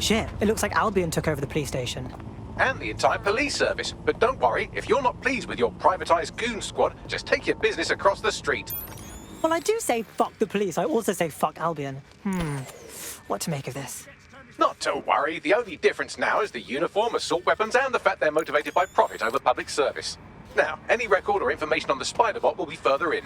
Shit, it looks like Albion took over the police station. And the entire police service. But don't worry, if you're not pleased with your privatized goon squad, just take your business across the street. Well, I do say fuck the police. I also say fuck Albion. What to make of this? Not to worry, the only difference now is the uniform, assault weapons, and the fact they're motivated by profit over public service. Now, any record or information on the spider bot will be further in.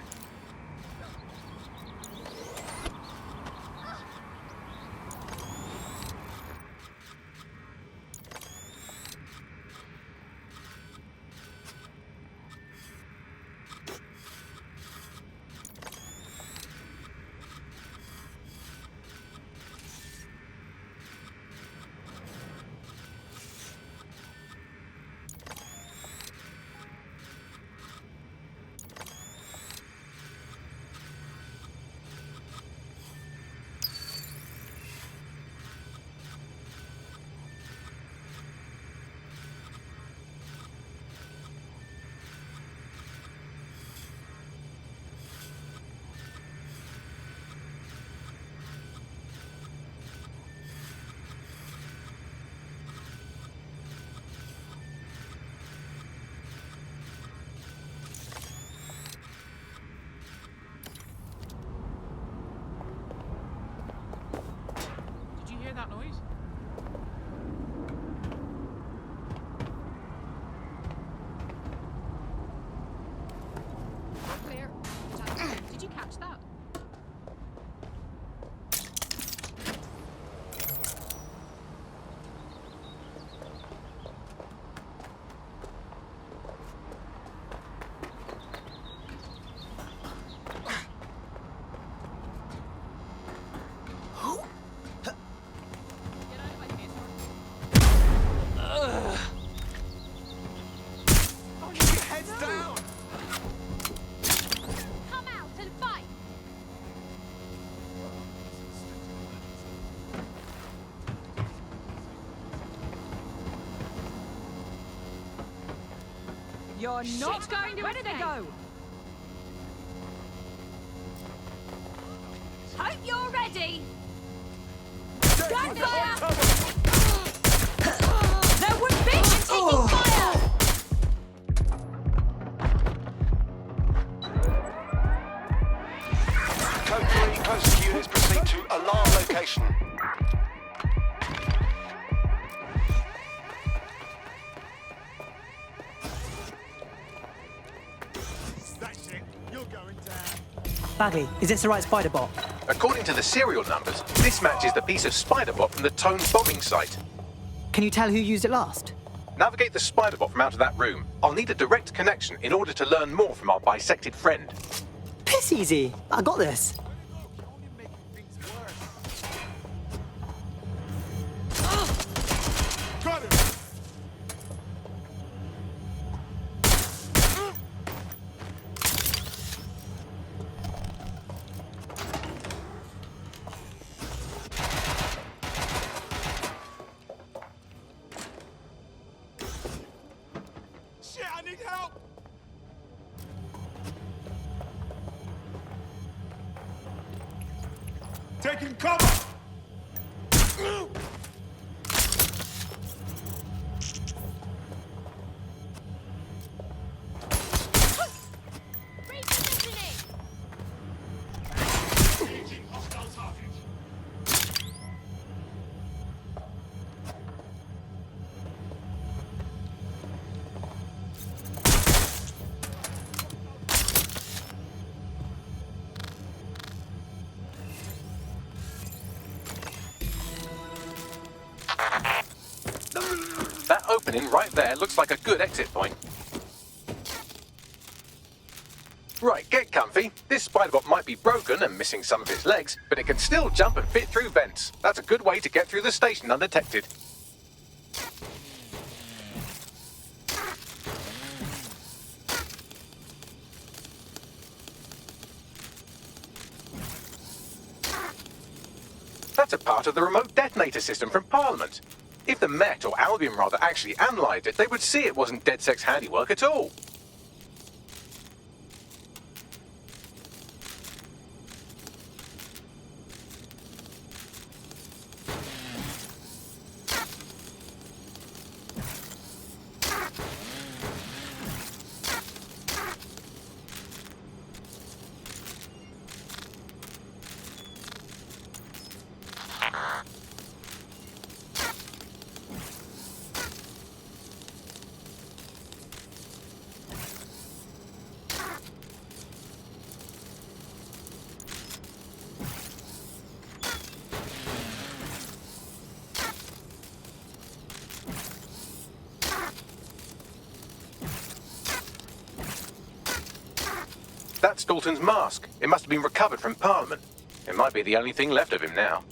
That noise? Clear. Did you catch that? You're not going to... Where did they go? Hope you're ready! Gunfire! There would be taking fire! Code 3, closest units proceed to alarm location. Bagley, is this the right spider bot? According to the serial numbers, this matches the piece of spider bot from the Tone bombing site. Can you tell who used it last? Navigate the spider bot from out of that room. I'll need a direct connection in order to learn more from our bisected friend. Piss easy. I got this. Taking cover! That opening right there looks like a good exit point. Right, get comfy. This spiderbot might be broken and missing some of its legs, but it can still jump and fit through vents. That's a good way to get through the station undetected. That's a part of the remote detonator system from Parliament. If the Met, or Albion rather, actually analysed it, they would see it wasn't DedSec's handiwork at all. That's Dalton's mask. It must have been recovered from Parliament. It might be the only thing left of him now.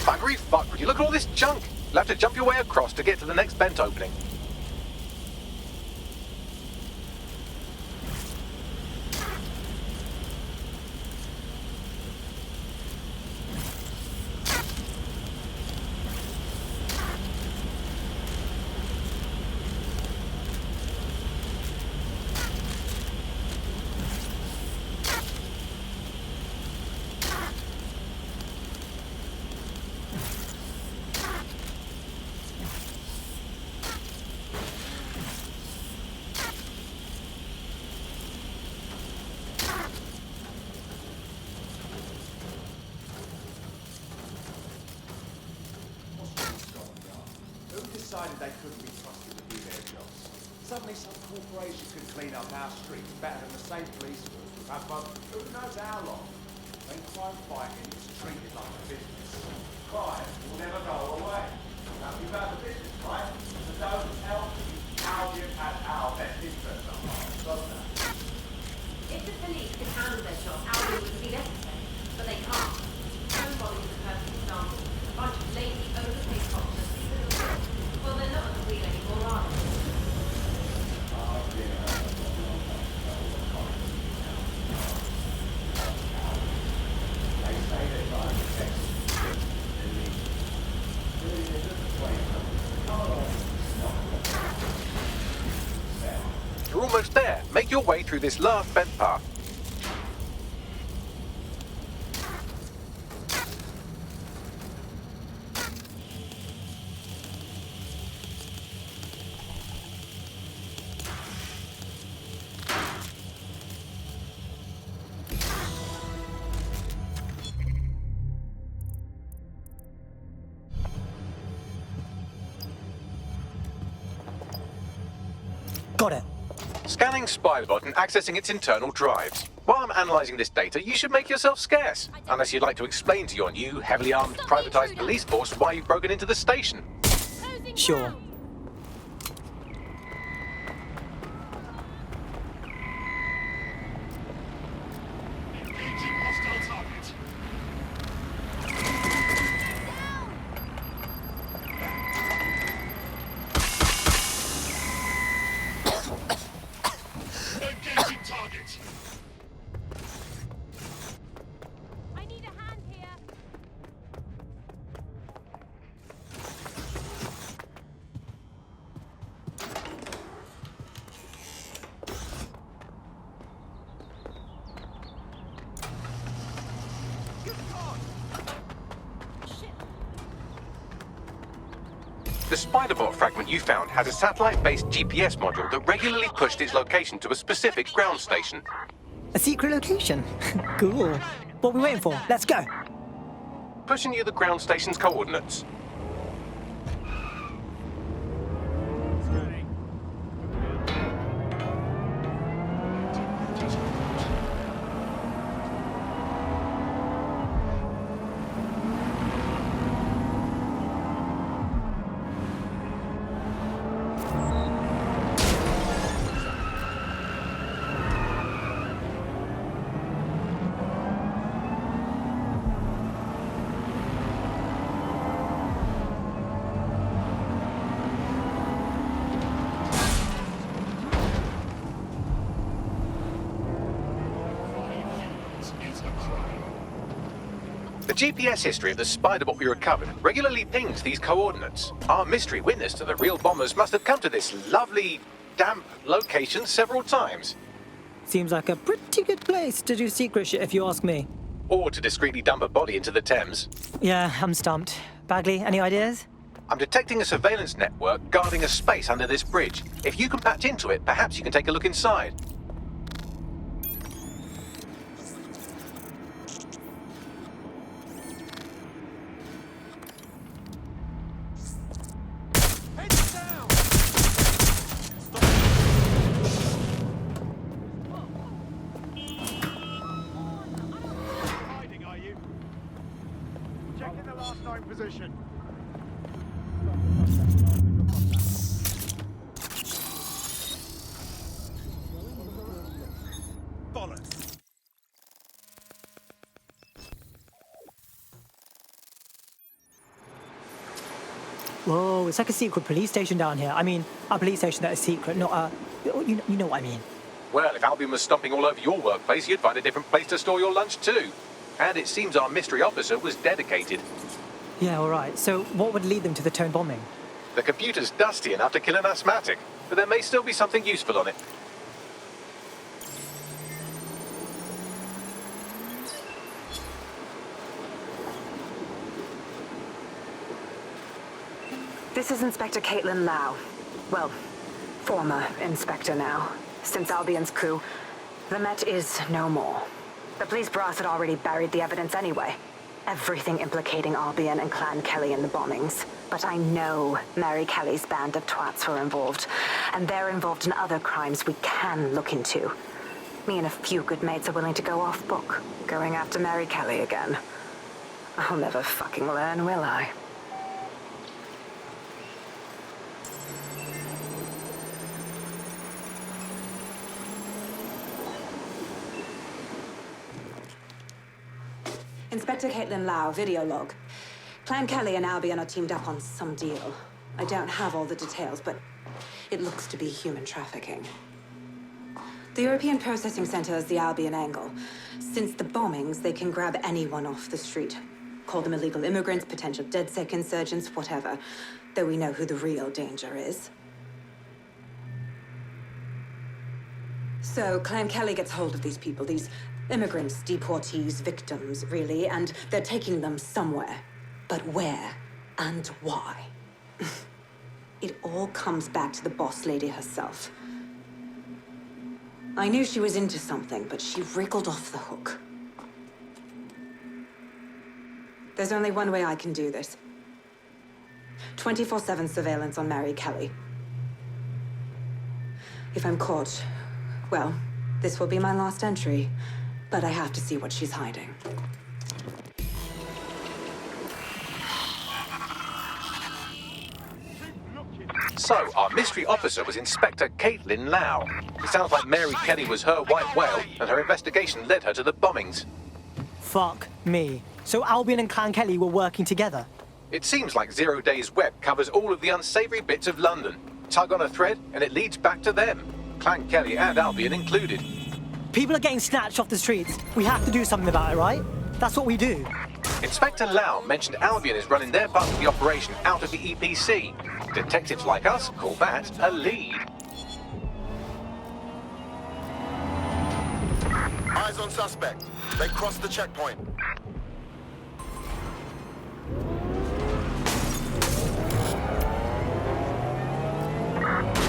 Buggery fuck, would you look at all this junk? You'll have to jump your way across to get to the next vent opening. Who decided they couldn't be trusted to do their jobs? Suddenly some corporation could clean up our streets better than the same police force we've had for who knows how long. When crime fighting is treated like a business, crime will never go away. Now you've had the business, right? So don't tell me how you had our best interests at heart, doesn't it? If the police could handle their job, Albion would be necessary, but they can't. Stonewalling is a perfect example. A bunch of lazy, overpaid cops just leave it all. Well, they're not at the wheel anymore, are they? They say they're trying to protect really, they're just playing. Come along. You're almost there. Make your way through this last vent path. Got it. Scanning Spiderbot and accessing its internal drives. While I'm analysing this data, you should make yourself scarce. Unless you'd like to explain to your new, heavily armed, privatised police force why you've broken into the station. Sure. Engaging hostile target. Engaging target. I need a hand here. The Spiderbot fragment you found had a satellite-based GPS module that regularly pushed its location to a specific ground station. A secret location. Cool. What are we waiting for? Let's go. Pushing you the ground station's coordinates. The GPS history of the Spider-Bot we recovered regularly pings these coordinates. Our mystery witness to the real bombers must have come to this lovely, damp location several times. Seems like a pretty good place to do secret shit if you ask me. Or to discreetly dump a body into the Thames. Yeah, I'm stumped. Bagley, any ideas? I'm detecting a surveillance network guarding a space under this bridge. If you can patch into it, perhaps you can take a look inside. Position. Bollocks. Whoa, it's like a secret police station down here. I mean, a police station that is secret, not a... You know what I mean. Well, if Albion was stomping all over your workplace, you'd find a different place to store your lunch too. And it seems our mystery officer was dedicated. Yeah, all right. So what would lead them to the Tone bombing? The computer's dusty enough to kill an asthmatic, but there may still be something useful on it. This is Inspector Caitlin Lau. Well, former inspector now. Since Albion's coup, the Met is no more. The police brass had already buried the evidence anyway. Everything implicating Albion and Clan Kelly in the bombings. But I know Mary Kelly's band of twats were involved, and they're involved in other crimes we can look into. Me and a few good mates are willing to go off book, going after Mary Kelly again. I'll never fucking learn, will I? Inspector Caitlin Lau, video log. Clan Kelly and Albion are teamed up on some deal. I don't have all the details, but it looks to be human trafficking. The European Processing Center is the Albion angle. Since the bombings, they can grab anyone off the street. Call them illegal immigrants, potential DedSec insurgents, whatever. Though we know who the real danger is. So, Clan Kelly gets hold of these people, these immigrants, deportees, victims, really, and they're taking them somewhere. But where and why? It all comes back to the boss lady herself. I knew she was into something, but she wriggled off the hook. There's only one way I can do this. 24/7 surveillance on Mary Kelly. If I'm caught, well, this will be my last entry. But I have to see what she's hiding. So, our mystery officer was Inspector Caitlin Lau. It sounds like Mary Kelly was her white whale, and her investigation led her to the bombings. Fuck me. So Albion and Clan Kelly were working together? It seems like 0 Days Web covers all of the unsavory bits of London. Tug on a thread, and it leads back to them. Clan Kelly and Albion included. People are getting snatched off the streets. We have to do something about it, right? That's what we do. Inspector Lau mentioned Albion is running their part of the operation out of the EPC. Detectives like us call that a lead. Eyes on suspect. They crossed the checkpoint.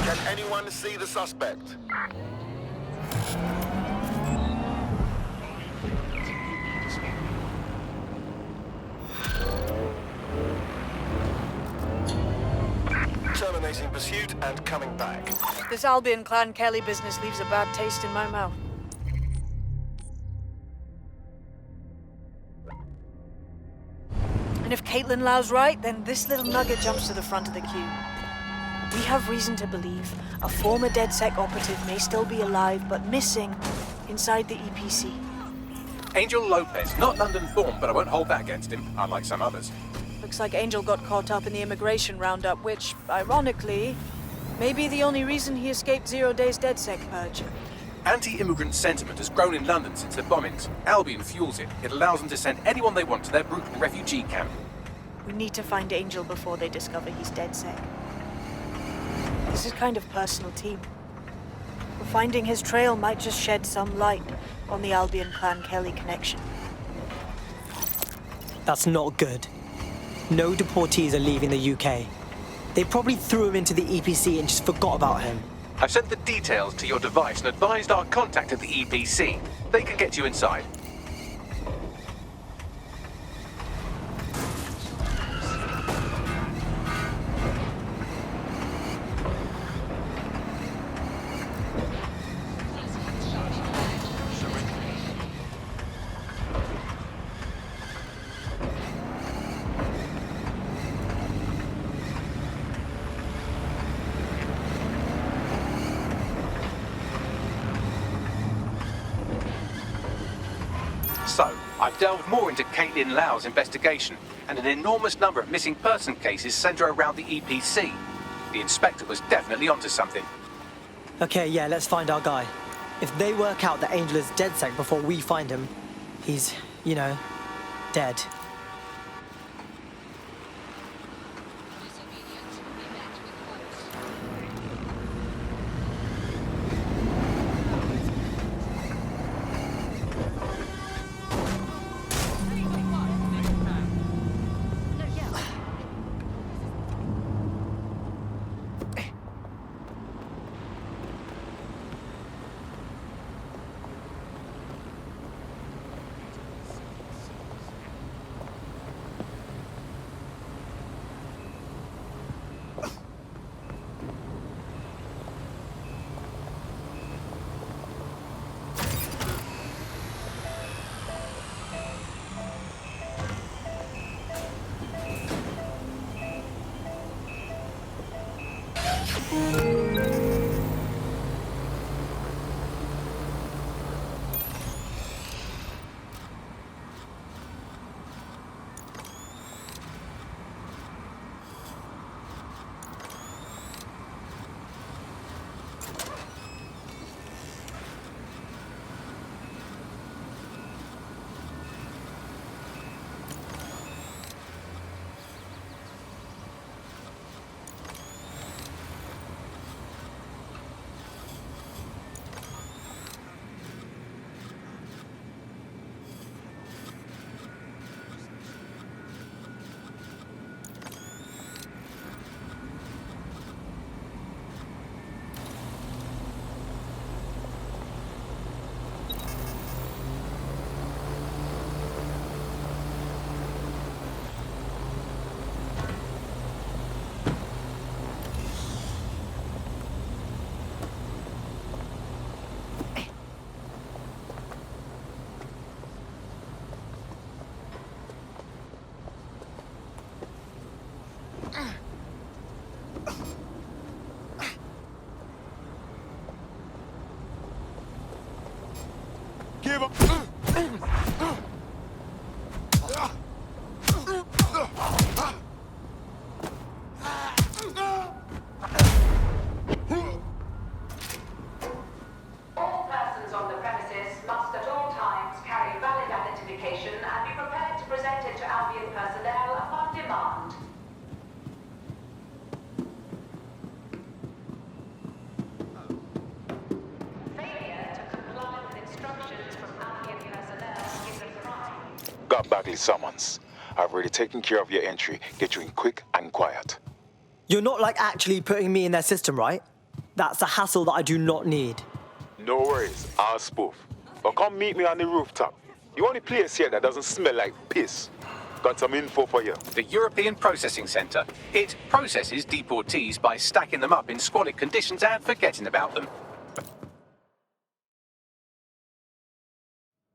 Can anyone see the suspect? Terminating pursuit and coming back. This Albion Clan Kelly business leaves a bad taste in my mouth. And if Caitlin Lau's right, then this little nugget jumps to the front of the queue. We have reason to believe a former DedSec operative may still be alive, but missing inside the EPC. Angel Lopez, not London born, but I won't hold that against him, unlike some others. Looks like Angel got caught up in the immigration roundup, which, ironically, may be the only reason he escaped 0 Days DedSec purge. Anti-immigrant sentiment has grown in London since the bombings. Albion fuels it. It allows them to send anyone they want to their brutal refugee camp. We need to find Angel before they discover he's DedSec. This is kind of personal team. Finding his trail might just shed some light on the Albion Clan Kelly connection. That's not good. No deportees are leaving the UK. They probably threw him into the EPC and just forgot about him. I've sent the details to your device and advised our contact at the EPC. They can get you inside. So, I've delved more into Caitlin Lau's investigation, and an enormous number of missing person cases centre around the EPC. The inspector was definitely onto something. Okay, yeah, let's find our guy. If they work out that Angel is DedSec before we find him, he's, you know, dead. Give up. All persons on the premises must at all times carry valid identification and be prepared to present it to Albion personnel upon demand. Failure to comply with instructions from Albion personnel is a crime. Got Bagley summons. I've already taken care of your entry. Get you in quick and quiet. You're not like actually putting me in their system, right? That's a hassle that I do not need. No worries, I'll spoof. But come meet me on the rooftop. The only place here that doesn't smell like piss. Got some info for you. The European Processing Centre. It processes deportees by stacking them up in squalid conditions and forgetting about them.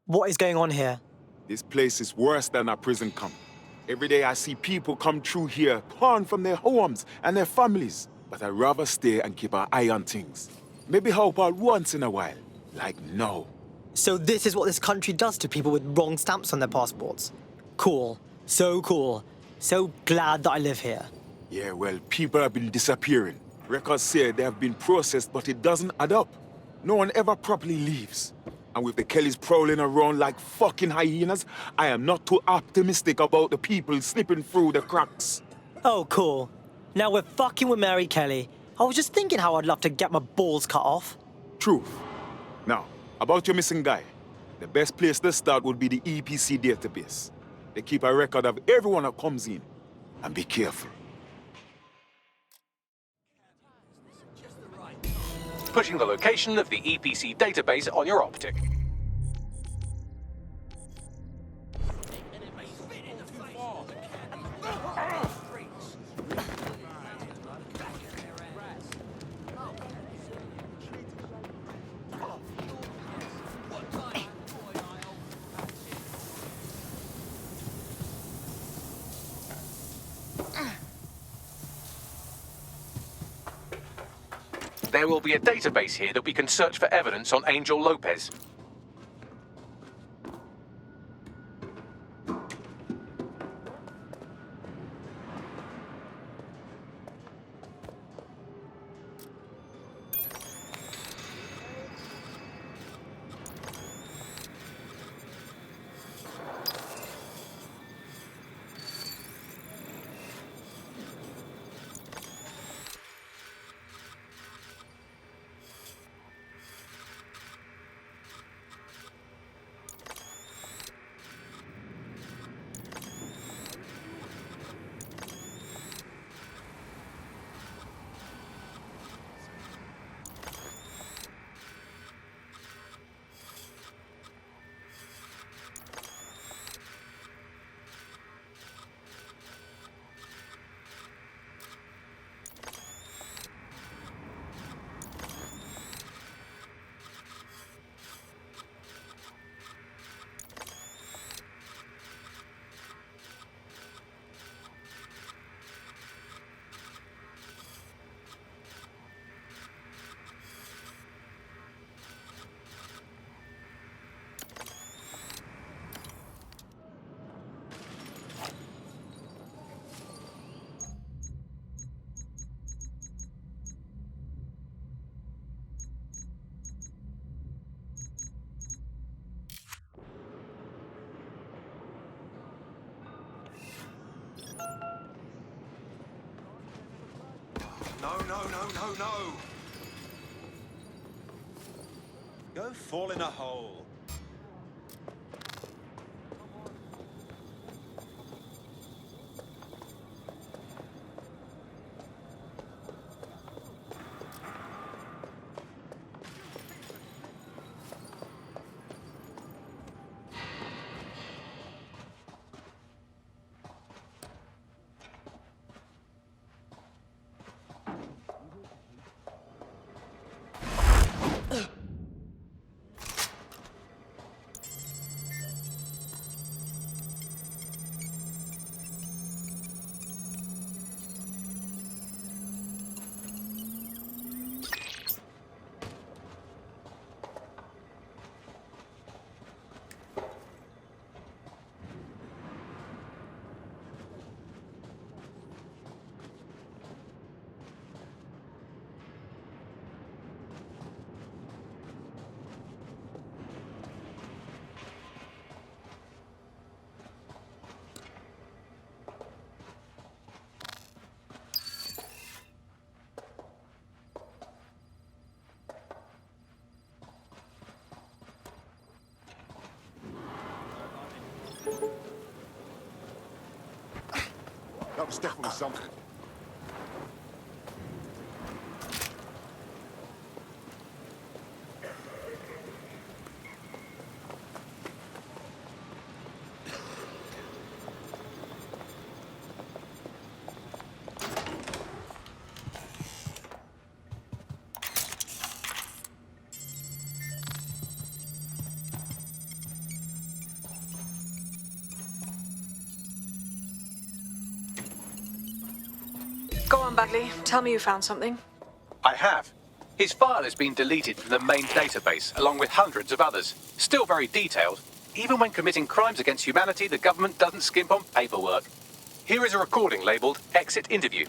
What is going on here? This place is worse than a prison camp. Every day I see people come through here, torn from their homes and their families. But I'd rather stay and keep an eye on things. Maybe help out once in a while. Like now. So this is what this country does to people with wrong stamps on their passports. Cool. So cool. So glad that I live here. Yeah, well, people have been disappearing. Records say they have been processed, but it doesn't add up. No one ever properly leaves. And with the Kellys prowling around like fucking hyenas, I am not too optimistic about the people slipping through the cracks. Oh, cool. Now we're fucking with Mary Kelly. I was just thinking how I'd love to get my balls cut off. Truth. Now, about your missing guy. The best place to start would be the EPC database. They keep a record of everyone that comes in. And be careful. Pushing the location of the EPC database on your optic. There will be a database here that we can search for evidence on Angel Lopez. No. Go fall in a hole. That was definitely something. Go on, Bagley. Tell me you found something. I have. His file has been deleted from the main database, along with hundreds of others. Still very detailed. Even when committing crimes against humanity, the government doesn't skimp on paperwork. Here is a recording labelled Exit Interview.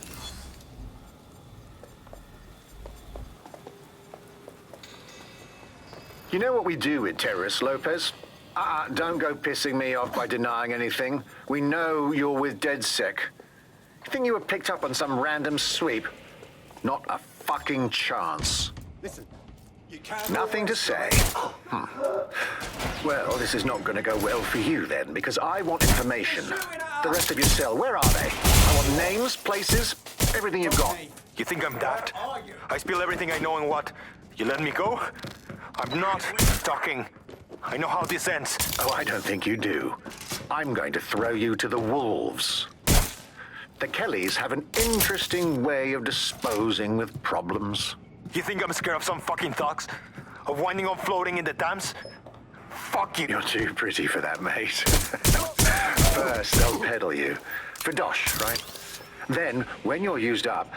You know what we do with terrorists, Lopez? Don't go pissing me off by denying anything. We know you're with DedSec. You think you were picked up on some random sweep? Not a fucking chance. Listen, you can't... Nothing to say. Well, this is not going to go well for you then, because I want information. The rest of your cell, where are they? I want names, places, everything you've got. You think I'm daft? I spill everything I know and what? You let me go? I'm not talking. I know how this ends. Oh, I don't think you do. I'm going to throw you to the wolves. The Kellys have an interesting way of disposing with problems. You think I'm scared of some fucking thugs? Of winding up floating in the dams? Fuck you. You're too pretty for that, mate. First, they'll peddle you. For dosh, right? Then, when you're used up,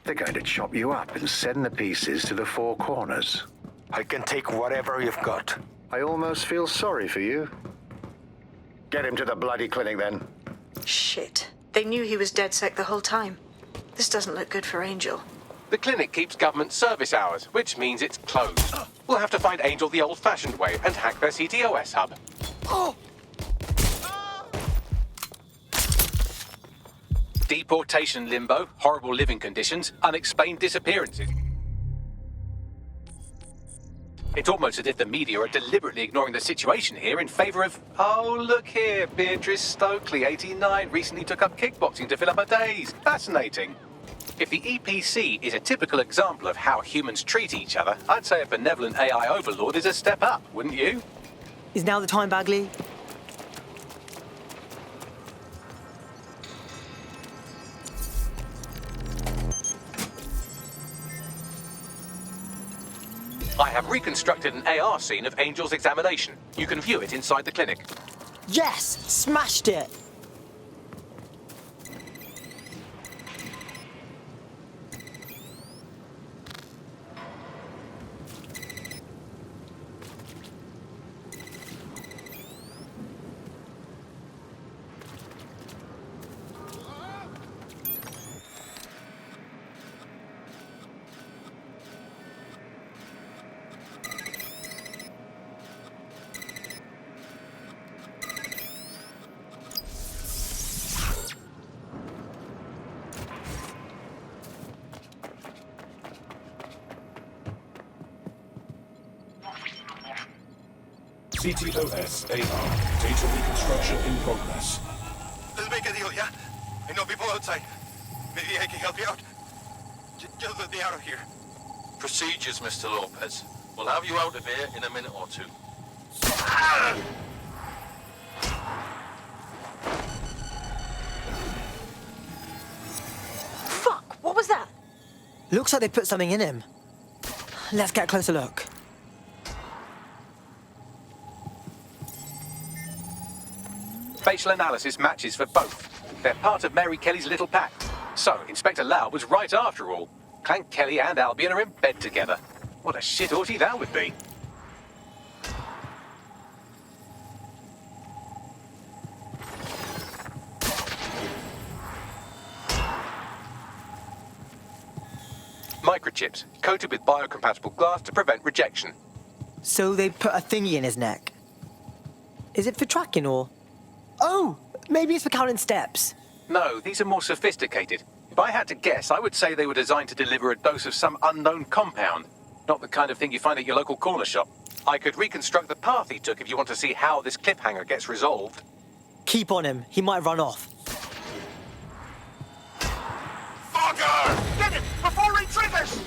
they're going to chop you up and send the pieces to the four corners. I can take whatever you've got. I almost feel sorry for you. Get him to the bloody clinic, then. Shit. They knew he was DedSec the whole time. This doesn't look good for Angel. The clinic keeps government service hours, which means it's closed. We'll have to find Angel the old-fashioned way and hack their CTOS hub. Deportation limbo, horrible living conditions, unexplained disappearances. It's almost as if the media are deliberately ignoring the situation here in favor of... Oh, look here, Beatrice Stokely, 89, recently took up kickboxing to fill up her days. Fascinating. If the EPC is a typical example of how humans treat each other, I'd say a benevolent AI overlord is a step up, wouldn't you? Is now the time, Bagley? I have reconstructed an AR scene of Angel's examination. You can view it inside the clinic. Yes! Smashed it! CTOS AR. Data reconstruction in progress. Let's make a deal, yeah? I know people outside. Maybe I can help you out. Just let me out of here. Procedures, Mr. Lopez. We'll have you out of here in a minute or two. Fuck! What was that? Looks like they put something in him. Let's get a closer look. Facial analysis matches for both. They're part of Mary Kelly's little pack. So, Inspector Lau was right after all. Clank Kelly and Albion are in bed together. What a shit orgy that would be. Microchips, coated with biocompatible glass to prevent rejection. So they put a thingy in his neck. Is it for tracking or... Oh! Maybe it's for counting steps. No, these are more sophisticated. If I had to guess, I would say they were designed to deliver a dose of some unknown compound. Not the kind of thing you find at your local corner shop. I could reconstruct the path he took if you want to see how this cliffhanger gets resolved. Keep on him. He might run off. Fucker! Get it! Before he triggers!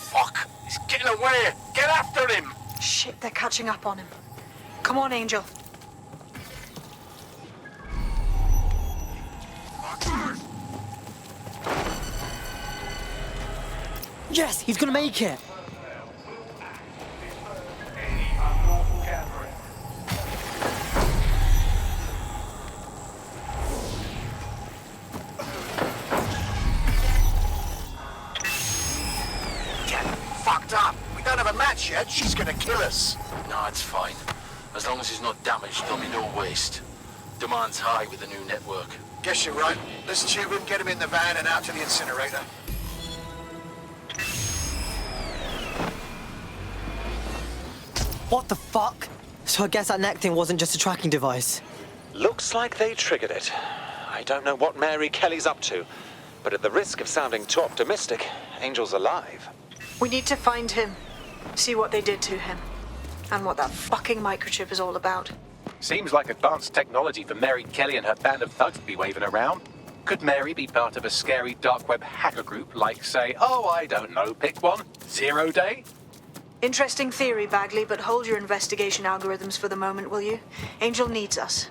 Fuck! He's getting away! Get after him! Shit, they're catching up on him. Come on, Angel. Yes, he's gonna make it. Fucked up! We don't have a match yet. She's gonna kill us. No, it's fine. As long as he's not damaged, there'll be no waste. Demand's high with the new network. Guess you're right. Let's tube him, get him in the van and out to the incinerator. What the fuck? So I guess that neck thing wasn't just a tracking device. Looks like they triggered it. I don't know what Mary Kelly's up to, but at the risk of sounding too optimistic, Angel's alive. We need to find him, see what they did to him, and what that fucking microchip is all about. Seems like advanced technology for Mary Kelly and her band of thugs to be waving around. Could Mary be part of a scary dark web hacker group like, say, oh, I don't know, pick one, 0 Day? Interesting theory, Bagley, but hold your investigation algorithms for the moment, will you? Angel needs us.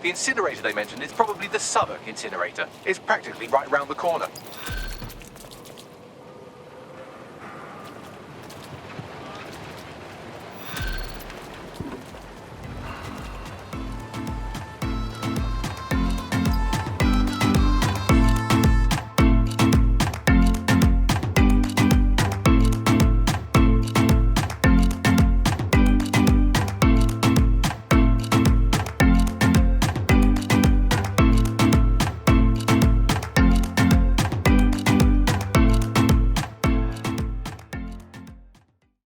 The incinerator they mentioned is probably the Southwark incinerator. It's practically right round the corner.